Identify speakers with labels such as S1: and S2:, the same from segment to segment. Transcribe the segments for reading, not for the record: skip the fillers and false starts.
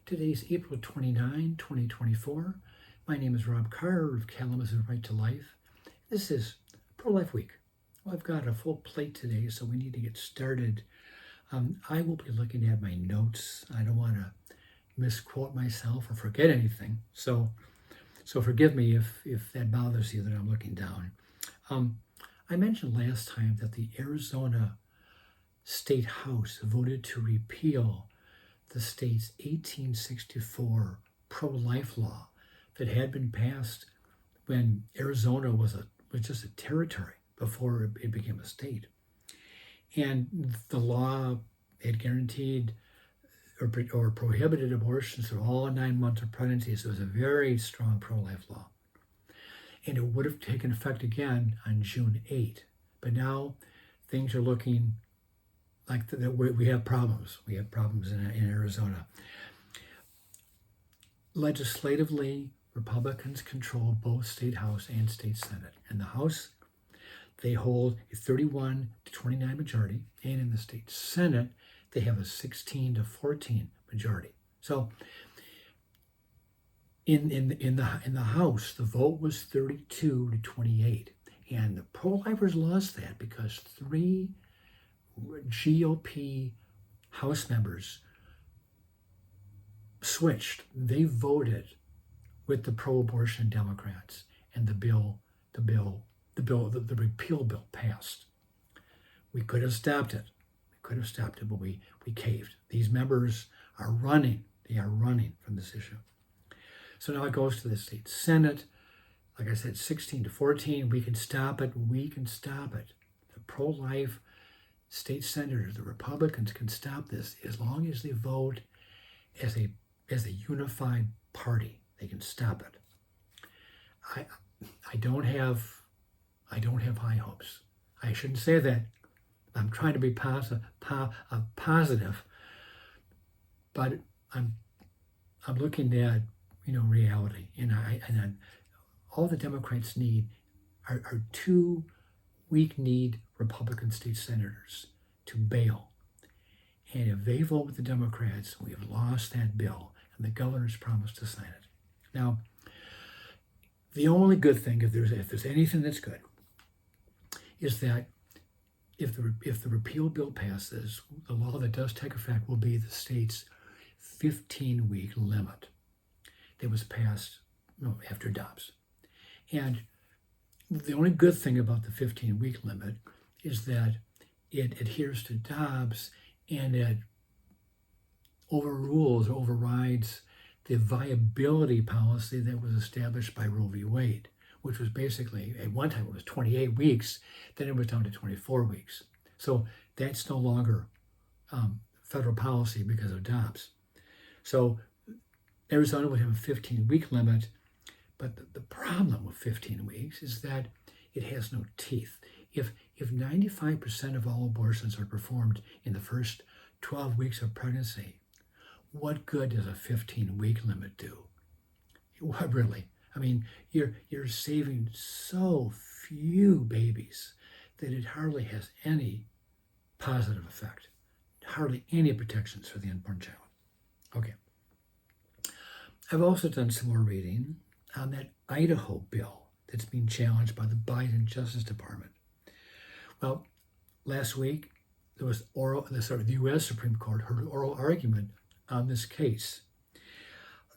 S1: Today's April 29, 2024. My name is Rob Carr of Kalamazoo Right to Life. This is Pro-Life Week. Well, I've got a full plate today, so we need to get started. I will be looking at my notes. I don't want to misquote myself or forget anything. So forgive me if that bothers you that I'm looking down. I mentioned last time that the Arizona State House voted to repeal the state's 1864 pro-life law that had been passed when Arizona was just a territory before it became a state. And the law had guaranteed or prohibited abortions for all 9 months of pregnancy. So it was a very strong pro-life law. And it would have taken effect again on June 8. But now things are looking like we have problems. We have problems in Arizona. Legislatively, Republicans control both state House and state Senate. In the House, they hold a 31 to 29 majority, and in the state Senate, they have a 16 to 14 majority. So in the House, the vote was 32 to 28, and the pro-lifers lost that because 3 GOP House members switched. They voted with the pro-abortion Democrats, and the repeal bill passed. We could have stopped it. But we caved. These members are running. They are running from this issue. So now it goes to the state Senate. Like I said, 16 to 14. We can stop it. The pro-life state senators, the Republicans, can stop this as long as they vote as a unified party. They can stop it. I don't have high hopes. I shouldn't say that. I'm trying to be positive, but I'm looking at reality, and all the Democrats need are 2 weak-kneed Republican state senators to bail. And if they vote with the Democrats, we have lost that bill, and the governor's promised to sign it. Now, the only good thing, if there's anything that's good, is that if the repeal bill passes, the law that does take effect will be the state's 15-week limit that was passed after Dobbs. And the only good thing about the 15-week limit is that it adheres to Dobbs, and it overrides the viability policy that was established by Roe v. Wade, which was basically, at one time it was 28 weeks, then it was down to 24 weeks. So that's no longer federal policy because of Dobbs. So Arizona would have a 15-week limit, but the problem with 15 weeks is that it has no teeth. If 95% of all abortions are performed in the first 12 weeks of pregnancy, what good does a 15-week limit do? What really? I mean, you're saving so few babies that it hardly has any positive effect, hardly any protections for the unborn child. Okay. I've also done some more reading on that Idaho bill that's being challenged by the Biden Justice Department. Well, last week, there was the U.S. Supreme Court heard an oral argument on this case.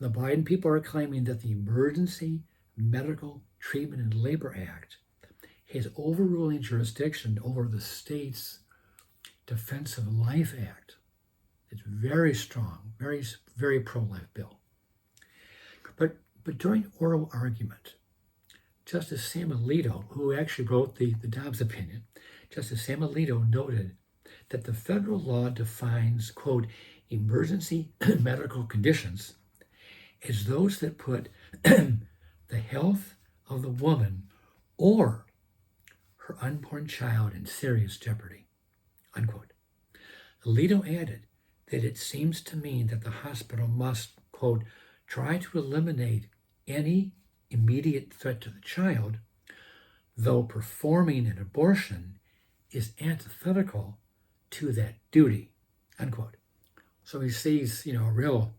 S1: The Biden people are claiming that the Emergency Medical Treatment and Labor Act has overruling jurisdiction over the state's Defense of Life Act. It's very strong, very, very pro-life bill. But during oral argument, Justice Sam Alito, who actually wrote the Dobbs opinion, Justice Sam Alito noted that the federal law defines, quote, emergency medical conditions as those that put the health of the woman or her unborn child in serious jeopardy, unquote. Alito added that it seems to mean that the hospital must, quote, try to eliminate any immediate threat to the child, though performing an abortion is antithetical to that duty, unquote. So he sees, a real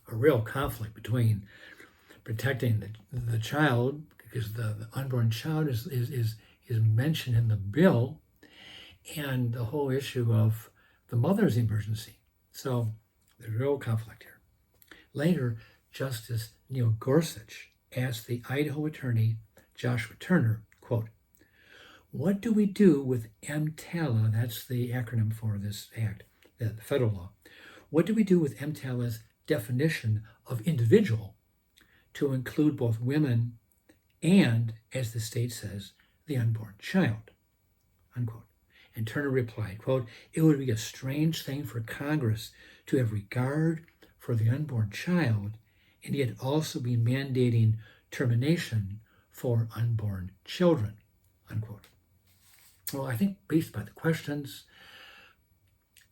S1: a real conflict between protecting the child, because the unborn child is mentioned in the bill, and the whole issue of the mother's emergency. So there's real conflict here. Later, Justice Neil Gorsuch asked the Idaho attorney Joshua Turner, quote, "What do we do with EMTALA?" That's the acronym for this act, the federal law. "What do we do with EMTALA's definition of individual to include both women and, as the state says, the unborn child?" Unquote. And Turner replied, quote, "It would be a strange thing for Congress to have regard for the unborn child and yet also be mandating termination for unborn children," unquote. Well, I think based by the questions,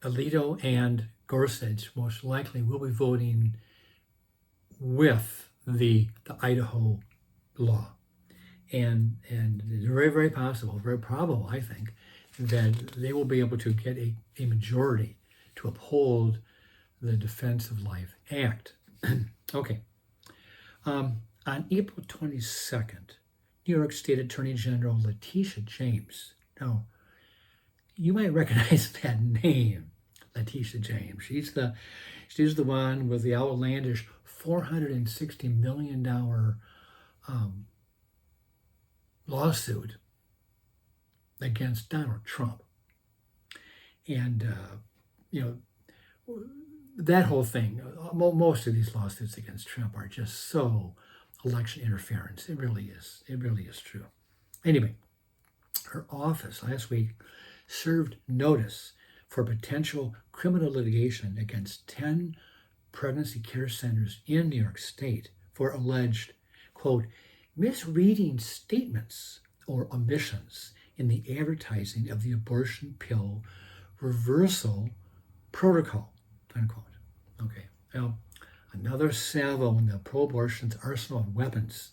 S1: Alito and Gorsuch most likely will be voting with the Idaho law. And it's very, very possible, very probable, I think, that they will be able to get a majority to uphold the Defense of Life Act. Okay. On April 22nd, New York State Attorney General Letitia James. Now, you might recognize that name, Letitia James. She's the one with the outlandish $460 million lawsuit against Donald Trump. And, that whole thing, most of these lawsuits against Trump are just so election interference. It really is. It really is true. Anyway, her office last week served notice for potential criminal litigation against 10 pregnancy care centers in New York State for alleged, quote, misreading statements or omissions in the advertising of the abortion pill reversal protocol, unquote. Okay, well, another salvo in the pro-abortion's arsenal of weapons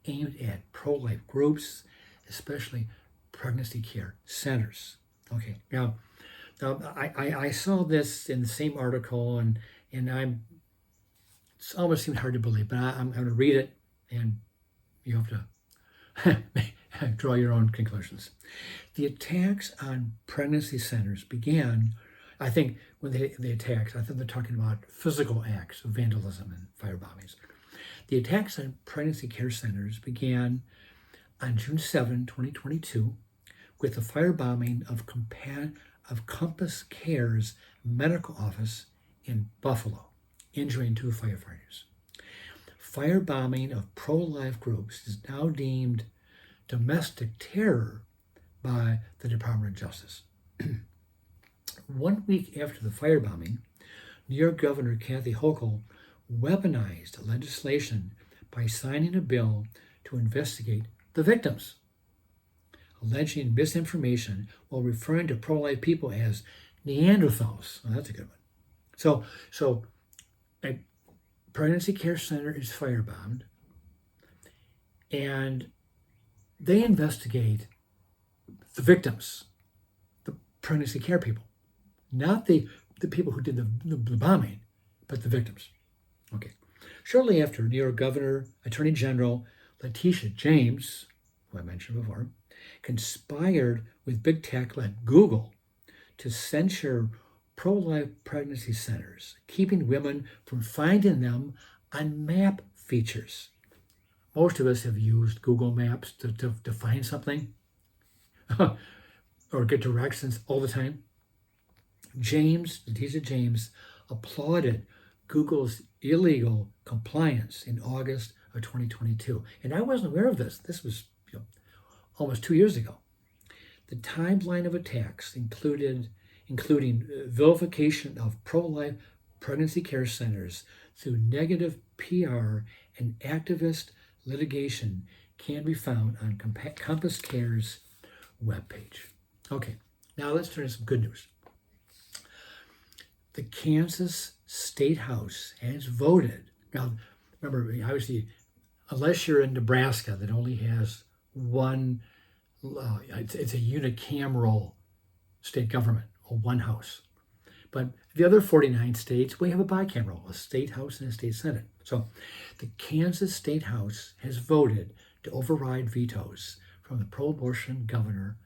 S1: aimed at pro-life groups, especially pregnancy care centers. Okay, now I saw this in the same article, and it's almost seemed hard to believe, but I'm going to read it, and you have to draw your own conclusions. The attacks on pregnancy centers began, I think, when they attacked, I think they're talking about physical acts of vandalism and firebombings. The attacks on pregnancy care centers began on June 7, 2022, with the firebombing of Compass Care's medical office in Buffalo, injuring 2 firefighters. Firebombing of pro-life groups is now deemed domestic terror by the Department of Justice. 1 week after the firebombing, New York Governor Kathy Hochul weaponized legislation by signing a bill to investigate the victims, alleging misinformation while referring to pro-life people as Neanderthals. Oh, that's a good one. So a pregnancy care center is firebombed, and they investigate the victims, the pregnancy care people, not the people who did the bombing, but the victims. Okay. Shortly after, New York Governor, Attorney General Letitia James, who I mentioned before, conspired with big tech like Google to censure pro-life pregnancy centers, keeping women from finding them on map features. Most of us have used Google Maps to find something or get directions all the time. Letitia James, applauded Google's illegal compliance in August of 2022. And I wasn't aware of this. This was almost 2 years ago. The timeline of attacks including vilification of pro-life pregnancy care centers through negative PR and activist litigation can be found on Compass Care's webpage. Okay, now let's turn to some good news. The Kansas State House has voted. Now, remember, obviously, unless you're in Nebraska that only has one, it's a unicameral state government, or one house. But the other 49 states, we have a bicameral, a state house and a state senate. So the Kansas State House has voted to override vetoes from the pro-abortion governor,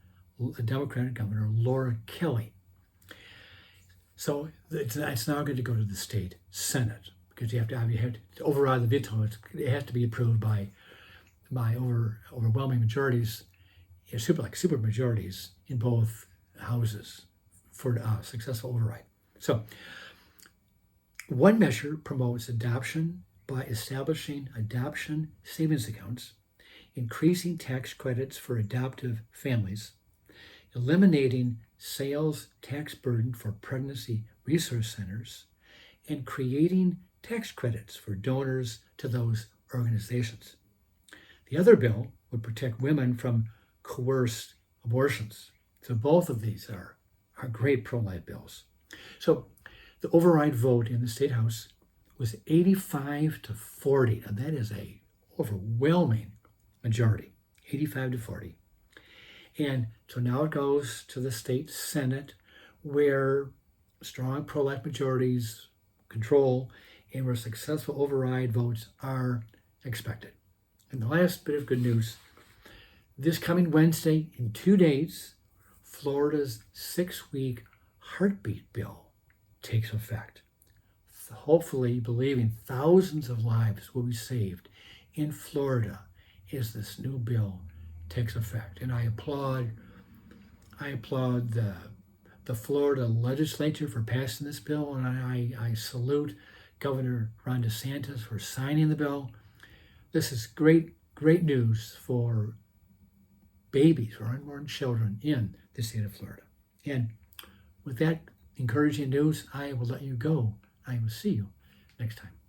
S1: Democratic governor, Laura Kelly. So it's now going to go to the state senate because you have to override the veto. It has to be approved by overwhelming majorities, super majorities in both houses for a successful override. So one measure promotes adoption by establishing adoption savings accounts, increasing tax credits for adoptive families, eliminating sales tax burden for pregnancy resource centers, and creating tax credits for donors to those organizations. The other bill would protect women from coerced abortions. So both of these are great pro-life bills. So the override vote in the State House was 85-40. Now that is a overwhelming majority, 85-40. And so now it goes to the state Senate where strong pro-life majorities control and where successful override votes are expected. And the last bit of good news, this coming Wednesday, in 2 days, Florida's 6-week heartbeat bill takes effect. Hopefully, believing thousands of lives will be saved in Florida as this new bill takes effect. And I applaud the Florida legislature for passing this bill, and I salute Governor Ron DeSantis for signing the bill. This is great news for babies or unborn children in the state of Florida. And with that encouraging news, I will let you go. I will see you next time.